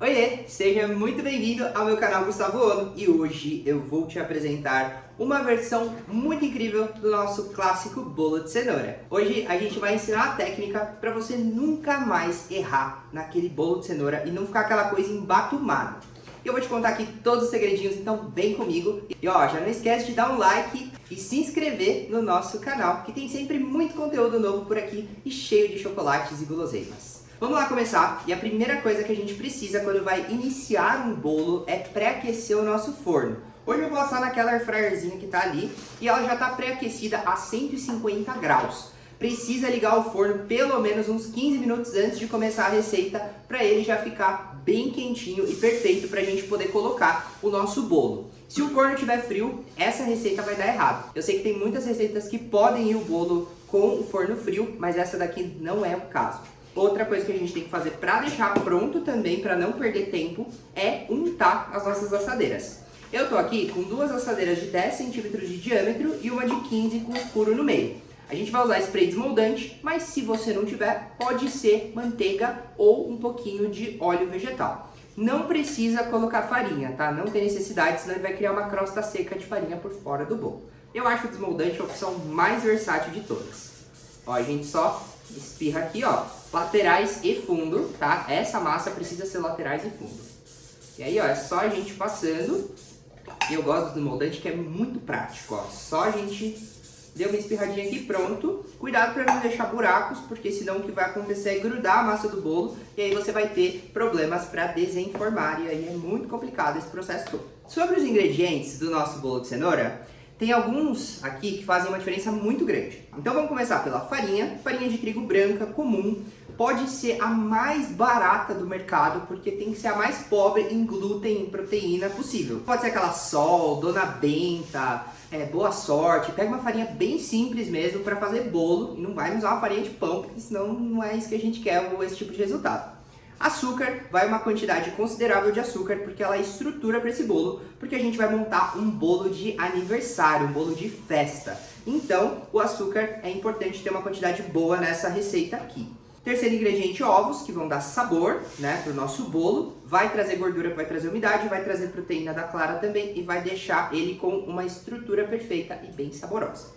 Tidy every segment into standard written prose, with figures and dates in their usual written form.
Oiê, seja muito bem-vindo ao meu canal Gustavo Ono e hoje eu vou te apresentar uma versão muito incrível do nosso clássico bolo de cenoura. Hoje a gente vai ensinar a técnica para você nunca mais errar naquele bolo de cenoura e não ficar aquela coisa embatumada. Eu vou te contar aqui todos os segredinhos, então vem comigo. E ó, já não esquece de dar um like e se inscrever no nosso canal, que tem sempre muito conteúdo novo por aqui e cheio de chocolates e guloseimas. Vamos lá começar, e a primeira coisa que a gente precisa quando vai iniciar um bolo é pré-aquecer o nosso forno. Hoje eu vou assar naquela airfryerzinha que está ali e ela já está pré-aquecida a 150 graus. Precisa ligar o forno pelo menos uns 15 minutos antes de começar a receita para ele já ficar bem quentinho e perfeito para a gente poder colocar o nosso bolo. Se o forno estiver frio, essa receita vai dar errado. Eu sei que tem muitas receitas que podem ir o bolo com o forno frio, mas essa daqui não é o caso. Outra coisa que a gente tem que fazer para deixar pronto também, para não perder tempo, é untar as nossas assadeiras. Eu estou aqui com duas assadeiras de 10 centímetros de diâmetro e uma de 15 com furo no meio. A gente vai usar spray desmoldante, mas se você não tiver, pode ser manteiga ou um pouquinho de óleo vegetal. Não precisa colocar farinha, tá? Não tem necessidade, senão ele vai criar uma crosta seca de farinha por fora do bolo. Eu acho o desmoldante a opção mais versátil de todas. Ó, a gente só espirra aqui, ó, laterais e fundo, tá? Essa massa precisa ser laterais e fundo. E aí, ó, é só a gente passando. E eu gosto do desmoldante que é muito prático, ó. Só a gente deu uma espirradinha aqui, pronto. Cuidado para não deixar buracos, porque senão o que vai acontecer é grudar a massa do bolo e aí você vai ter problemas para desenformar e aí é muito complicado esse processo todo. Sobre os ingredientes do nosso bolo de cenoura, tem alguns aqui que fazem uma diferença muito grande. Então vamos começar pela farinha. Farinha de trigo branca comum. Pode ser a mais barata do mercado, porque tem que ser a mais pobre em glúten e proteína possível. Pode ser aquela Sol, Dona Benta, Boa Sorte. Pega uma farinha bem simples mesmo para fazer bolo e não vai usar uma farinha de pão, porque senão não é isso que a gente quer, ou esse tipo de resultado. Açúcar, vai uma quantidade considerável de açúcar, porque ela é estrutura para esse bolo, porque a gente vai montar um bolo de aniversário, um bolo de festa. Então, o açúcar é importante ter uma quantidade boa nessa receita aqui. Terceiro ingrediente, ovos, que vão dar sabor, né, para o nosso bolo. Vai trazer gordura, vai trazer umidade, vai trazer proteína da clara também e vai deixar ele com uma estrutura perfeita e bem saborosa.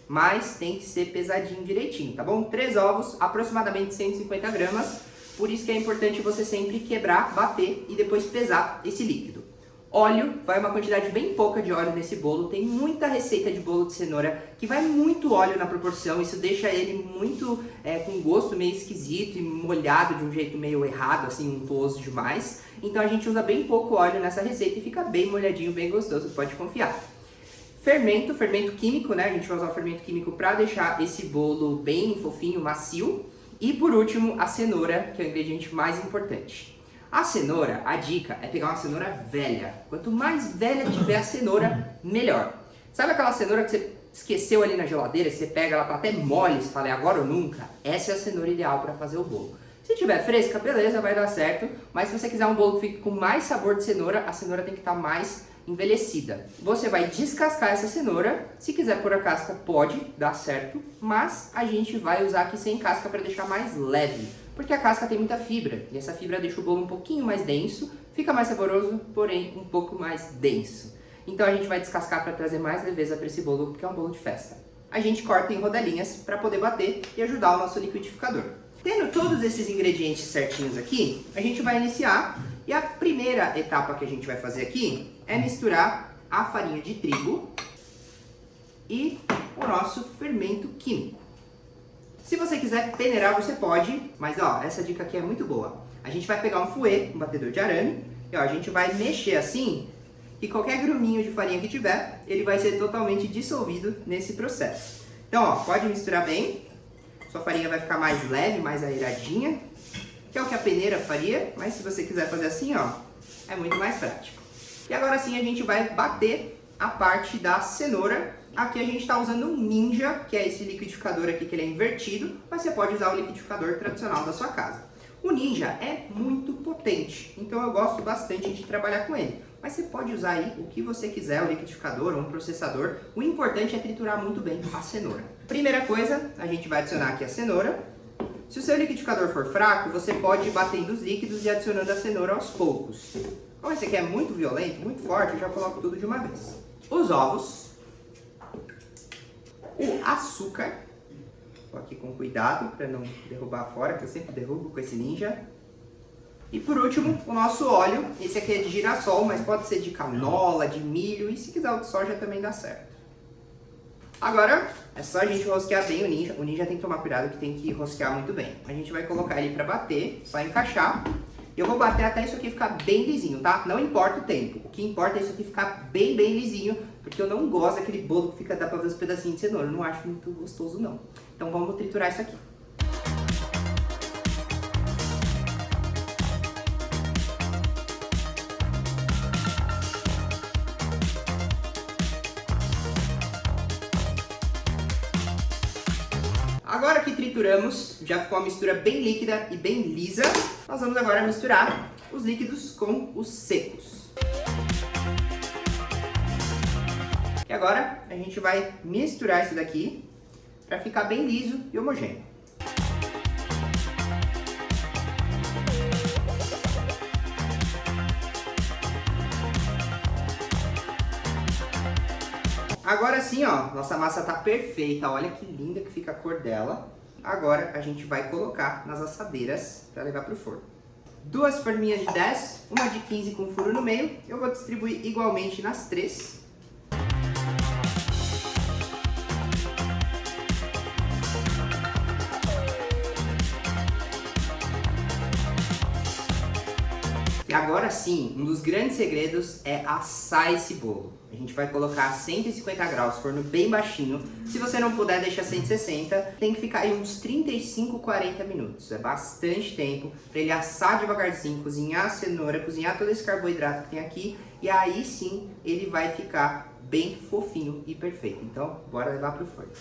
Mas tem que ser pesadinho direitinho, tá bom? 3 ovos, aproximadamente 150 gramas. Por isso que é importante você sempre quebrar, bater e depois pesar esse líquido. Óleo, vai uma quantidade bem pouca de óleo nesse bolo. Tem muita receita de bolo de cenoura que vai muito óleo na proporção. Isso deixa ele muito com gosto meio esquisito e molhado de um jeito meio errado, assim, untuoso demais. Então a gente usa bem pouco óleo nessa receita e fica bem molhadinho, bem gostoso, pode confiar. Fermento químico, né? A gente vai usar o fermento químico para deixar esse bolo bem fofinho, macio. E por último, a cenoura, que é o ingrediente mais importante. A cenoura, a dica é pegar uma cenoura velha. Quanto mais velha tiver a cenoura, melhor. Sabe aquela cenoura que você esqueceu ali na geladeira, você pega, ela tá até mole, você fala, agora ou nunca? Essa é a cenoura ideal para fazer o bolo. Se tiver fresca, beleza, vai dar certo. Mas se você quiser um bolo que fique com mais sabor de cenoura, a cenoura tem que estar mais envelhecida. Você vai descascar essa cenoura. Se quiser pôr a casca, pode dar certo, mas a gente vai usar aqui sem casca para deixar mais leve, porque a casca tem muita fibra e essa fibra deixa o bolo um pouquinho mais denso, fica mais saboroso, porém um pouco mais denso. Então a gente vai descascar para trazer mais leveza para esse bolo, porque é um bolo de festa. A gente corta em rodelinhas para poder bater e ajudar o nosso liquidificador. Tendo todos esses ingredientes certinhos aqui, a gente vai iniciar. E a primeira etapa que a gente vai fazer aqui é misturar a farinha de trigo e o nosso fermento químico. Se você quiser peneirar, você pode, mas ó, essa dica aqui é muito boa. A gente vai pegar um fouet, um batedor de arame, e ó, a gente vai mexer assim, e qualquer gruminho de farinha que tiver, ele vai ser totalmente dissolvido nesse processo. Então, ó, pode misturar bem, sua farinha vai ficar mais leve, mais aeradinha, que é o que a peneira faria, mas se você quiser fazer assim, ó, é muito mais prático. E agora sim a gente vai bater a parte da cenoura. Aqui a gente está usando um Ninja, que é esse liquidificador aqui que ele é invertido, mas você pode usar o liquidificador tradicional da sua casa. O Ninja é muito potente, então eu gosto bastante de trabalhar com ele. Mas você pode usar aí o que você quiser, um liquidificador ou um processador. O importante é triturar muito bem a cenoura. Primeira coisa, a gente vai adicionar aqui a cenoura. Se o seu liquidificador for fraco, você pode ir batendo os líquidos e adicionando a cenoura aos poucos. Como esse aqui é muito violento, muito forte, eu já coloco tudo de uma vez. Os ovos, o açúcar, tô aqui com cuidado para não derrubar fora, que eu sempre derrubo com esse ninja. E por último, o nosso óleo. Esse aqui é de girassol, mas pode ser de canola, de milho e se quiser o de soja também dá certo. Agora, é só a gente rosquear bem o ninja. O ninja tem que tomar cuidado que tem que rosquear muito bem. A gente vai colocar ele para bater, só encaixar. Eu vou bater até isso aqui ficar bem lisinho, tá? Não importa o tempo. O que importa é isso aqui ficar bem lisinho, porque eu não gosto daquele bolo que dá pra ver os pedacinhos de cenoura. Eu não acho muito gostoso, não. Então vamos triturar isso aqui. Agora que trituramos, já ficou uma mistura bem líquida e bem lisa, nós vamos agora misturar os líquidos com os secos. E agora a gente vai misturar isso daqui para ficar bem liso e homogêneo. Agora sim, ó, nossa massa tá perfeita, olha que linda que fica a cor dela. Agora a gente vai colocar nas assadeiras para levar pro forno. 2 forminhas de 10, uma de 15 com furo no meio. Eu vou distribuir igualmente nas 3. E agora sim, um dos grandes segredos é assar esse bolo. A gente vai colocar a 150 graus, forno bem baixinho. Se você não puder, deixa 160. Tem que ficar aí uns 35, 40 minutos. É bastante tempo para ele assar devagarzinho, cozinhar a cenoura, cozinhar todo esse carboidrato que tem aqui. E aí sim, ele vai ficar bem fofinho e perfeito. Então, bora levar pro forno.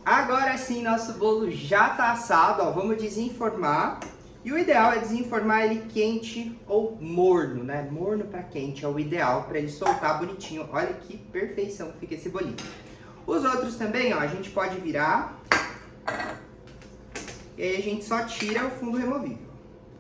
Agora sim, nosso bolo já tá assado, ó, vamos desenformar. E o ideal é desenformar ele quente ou morno, né? Morno para quente é o ideal para ele soltar bonitinho. Olha que perfeição que fica esse bolinho. Os outros também, ó, a gente pode virar. E aí a gente só tira o fundo removível.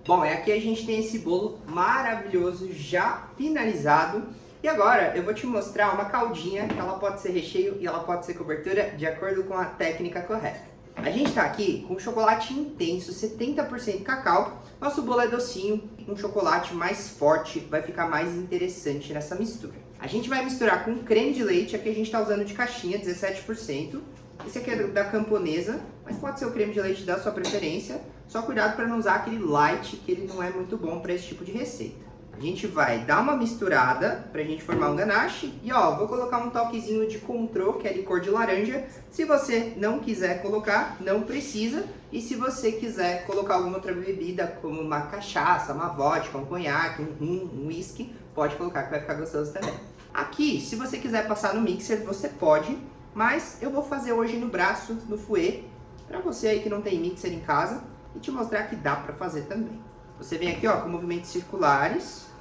Bom, aqui a gente tem esse bolo maravilhoso já finalizado. E agora eu vou te mostrar uma caldinha que ela pode ser recheio e ela pode ser cobertura de acordo com a técnica correta. A gente está aqui com chocolate intenso, 70% cacau. Nosso bolo é docinho, um chocolate mais forte vai ficar mais interessante nessa mistura. A gente vai misturar com creme de leite, aqui a gente está usando de caixinha, 17%. Esse aqui é da Camponesa, mas pode ser o creme de leite da sua preferência. Só cuidado para não usar aquele light, que ele não é muito bom para esse tipo de receita. A gente vai dar uma misturada pra gente formar um ganache. E ó, vou colocar um toquezinho de Cointreau, que é de cor de laranja. Se você não quiser colocar, não precisa. E se você quiser colocar alguma outra bebida, como uma cachaça, uma vodka, um conhaque, um rum, um whisky, pode colocar que vai ficar gostoso também. Aqui, se você quiser passar no mixer, você pode. Mas eu vou fazer hoje no braço, no fouet, pra você aí que não tem mixer em casa. E te mostrar que dá pra fazer também. Você vem aqui, ó, com movimentos circulares.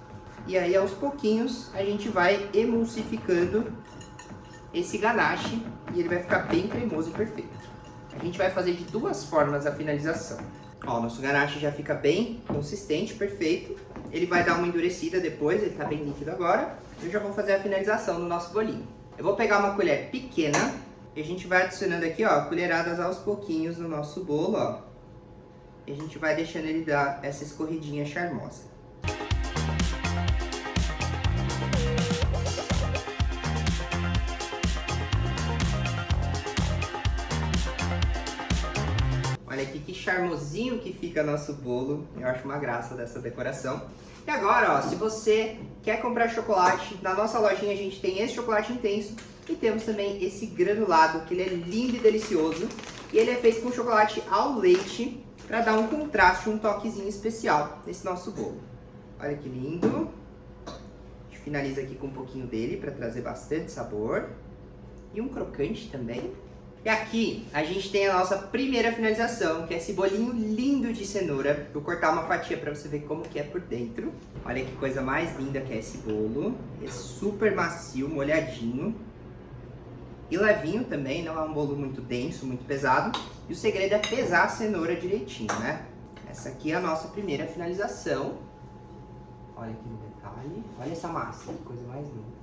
E aí, aos pouquinhos, a gente vai emulsificando esse ganache e ele vai ficar bem cremoso e perfeito. A gente vai fazer de duas formas a finalização. Ó, o nosso ganache já fica bem consistente, perfeito. Ele vai dar uma endurecida depois, ele tá bem líquido agora. Eu já vou fazer a finalização no nosso bolinho. Eu vou pegar uma colher pequena e a gente vai adicionando aqui, ó, colheradas aos pouquinhos no nosso bolo, ó. E a gente vai deixando ele dar essa escorridinha charmosa. Olha aqui que charmosinho que fica nosso bolo. Eu acho uma graça dessa decoração. E agora, ó, se você quer comprar chocolate, na nossa lojinha a gente tem esse chocolate intenso e temos também esse granulado, que ele é lindo e delicioso. E ele é feito com chocolate ao leite para dar um contraste, um toquezinho especial nesse nosso bolo. Olha que lindo. A gente finaliza aqui com um pouquinho dele para trazer bastante sabor. E um crocante também. E aqui a gente tem a nossa primeira finalização, que é esse bolinho lindo de cenoura. Vou cortar uma fatia para você ver como que é por dentro. Olha que coisa mais linda que é esse bolo. É super macio, molhadinho. E levinho também, não é um bolo muito denso, muito pesado. E o segredo é pesar a cenoura direitinho, né? Essa aqui é a nossa primeira finalização. Olha aqui no detalhe. Olha essa massa, que coisa mais linda.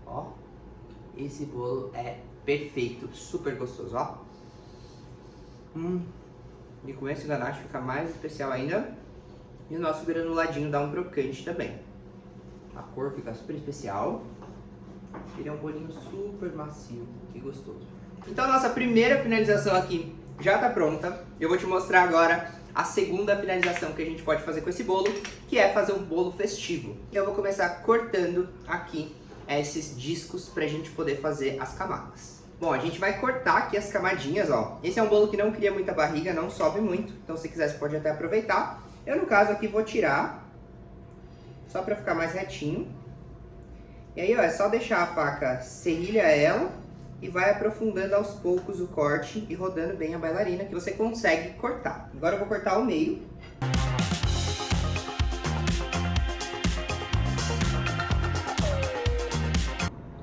Ó, esse bolo é perfeito, super gostoso, ó. E com esse ganache fica mais especial ainda. E o nosso granuladinho dá um crocante também. A cor fica super especial. Ele é um bolinho super macio, que gostoso. Então a nossa primeira finalização aqui já tá pronta. Eu vou te mostrar agora a segunda finalização que a gente pode fazer com esse bolo, que é fazer um bolo festivo. Eu vou começar cortando aqui esses discos pra gente poder fazer as camadas. Bom, a gente vai cortar aqui as camadinhas, ó. Esse é um bolo que não cria muita barriga, não sobe muito. Então se quiser você pode até aproveitar. Eu no caso aqui vou tirar, só pra ficar mais retinho. E aí, ó, é só deixar a faca, serrilha ela e vai aprofundando aos poucos o corte e rodando bem a bailarina que você consegue cortar. Agora eu vou cortar ao meio.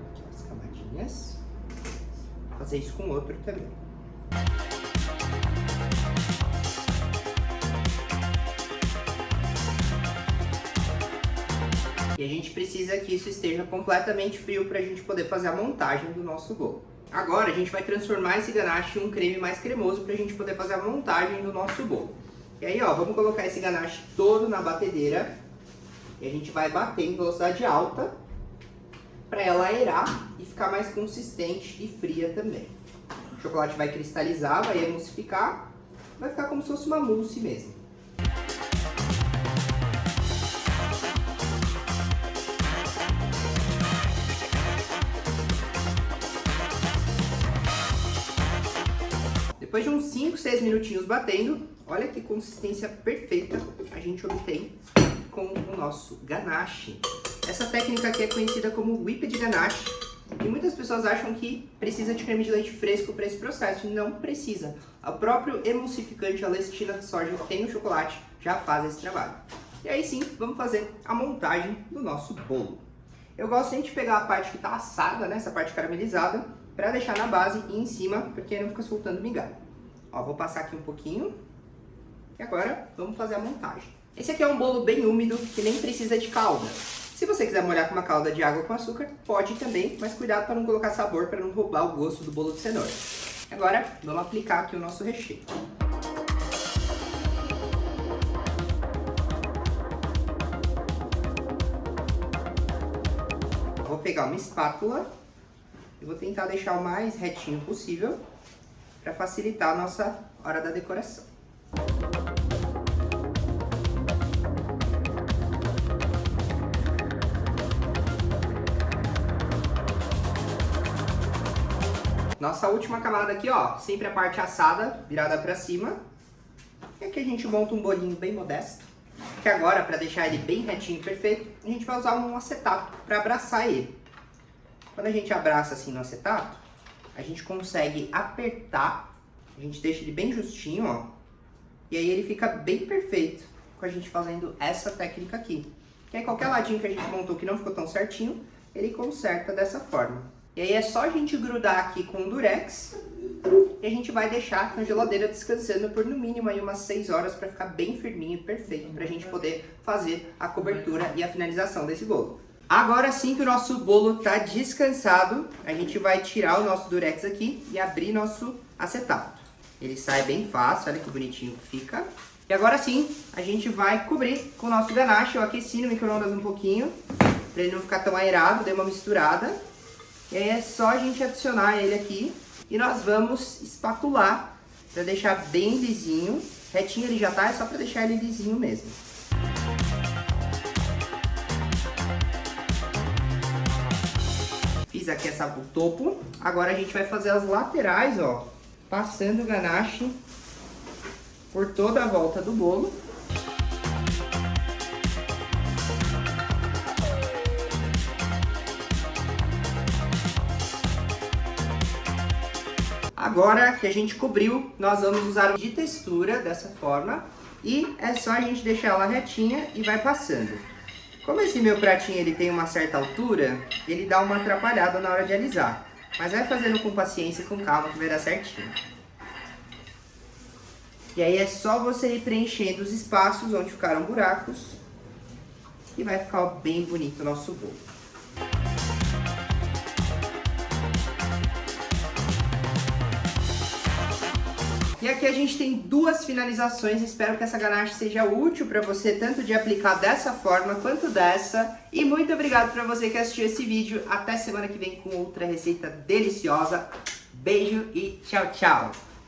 Aqui as camadinhas. Vou fazer isso com outro também. E a gente precisa que isso esteja completamente frio para a gente poder fazer a montagem do nosso bolo. Agora a gente vai transformar esse ganache em um creme mais cremoso para a gente poder fazer a montagem do nosso bolo. E aí, ó, vamos colocar esse ganache todo na batedeira e a gente vai bater em velocidade alta para ela aerar e ficar mais consistente e fria também. O chocolate vai cristalizar, vai emulsificar, vai ficar como se fosse uma mousse mesmo. Depois de uns 5, 6 minutinhos batendo, olha que consistência perfeita a gente obtém com o nosso ganache. Essa técnica aqui é conhecida como whipped ganache e muitas pessoas acham que precisa de creme de leite fresco para esse processo. Não precisa. O próprio emulsificante, a lecitina de soja que tem no chocolate, já faz esse trabalho. E aí sim, vamos fazer a montagem do nosso bolo. Eu gosto sempre de pegar a parte que está assada, né, essa parte caramelizada, para deixar na base e em cima, porque não fica soltando migalha. Ó, vou passar aqui um pouquinho. E agora, vamos fazer a montagem. Esse aqui é um bolo bem úmido, que nem precisa de calda. Se você quiser molhar com uma calda de água com açúcar, pode também, mas cuidado para não colocar sabor, para não roubar o gosto do bolo de cenoura. Agora, vamos aplicar aqui o nosso recheio. Vou pegar uma espátula e vou tentar deixar o mais retinho possível para facilitar a nossa hora da decoração. Nossa última camada aqui, ó, sempre a parte assada, virada para cima. E aqui a gente monta um bolinho bem modesto, que agora, para deixar ele bem retinho e perfeito, a gente vai usar um acetato para abraçar ele. Quando a gente abraça assim no acetato, a gente consegue apertar, a gente deixa ele bem justinho, ó, e aí ele fica bem perfeito com a gente fazendo essa técnica aqui. Que aí qualquer ladinho que a gente montou que não ficou tão certinho, ele conserta dessa forma. E aí é só a gente grudar aqui com o durex e a gente vai deixar na geladeira descansando por no mínimo aí umas 6 horas para ficar bem firminho e perfeito para a gente poder fazer a cobertura e a finalização desse bolo. Agora sim que o nosso bolo está descansado, a gente vai tirar o nosso durex aqui e abrir nosso acetato. Ele sai bem fácil, olha que bonitinho que fica. E agora sim, a gente vai cobrir com o nosso ganache. Eu aqueci no micro-ondas um pouquinho, para ele não ficar tão aerado, dei uma misturada. E aí é só a gente adicionar ele aqui e nós vamos espatular para deixar bem lisinho. Retinho ele já tá, é só para deixar ele lisinho mesmo. Fiz aqui o topo. Agora a gente vai fazer as laterais, ó, passando o ganache por toda a volta do bolo. Agora que a gente cobriu, nós vamos usar de textura dessa forma e é só a gente deixar ela retinha e vai passando. Como esse meu pratinho ele tem uma certa altura, ele dá uma atrapalhada na hora de alisar. Mas vai fazendo com paciência e com calma que vai dar certinho. E aí é só você ir preenchendo os espaços onde ficaram buracos e vai ficar bem bonito o nosso bolo. E aqui a gente tem duas finalizações, espero que essa ganache seja útil para você, tanto de aplicar dessa forma quanto dessa. E muito obrigado para você que assistiu esse vídeo, até semana que vem com outra receita deliciosa. Beijo e tchau, tchau!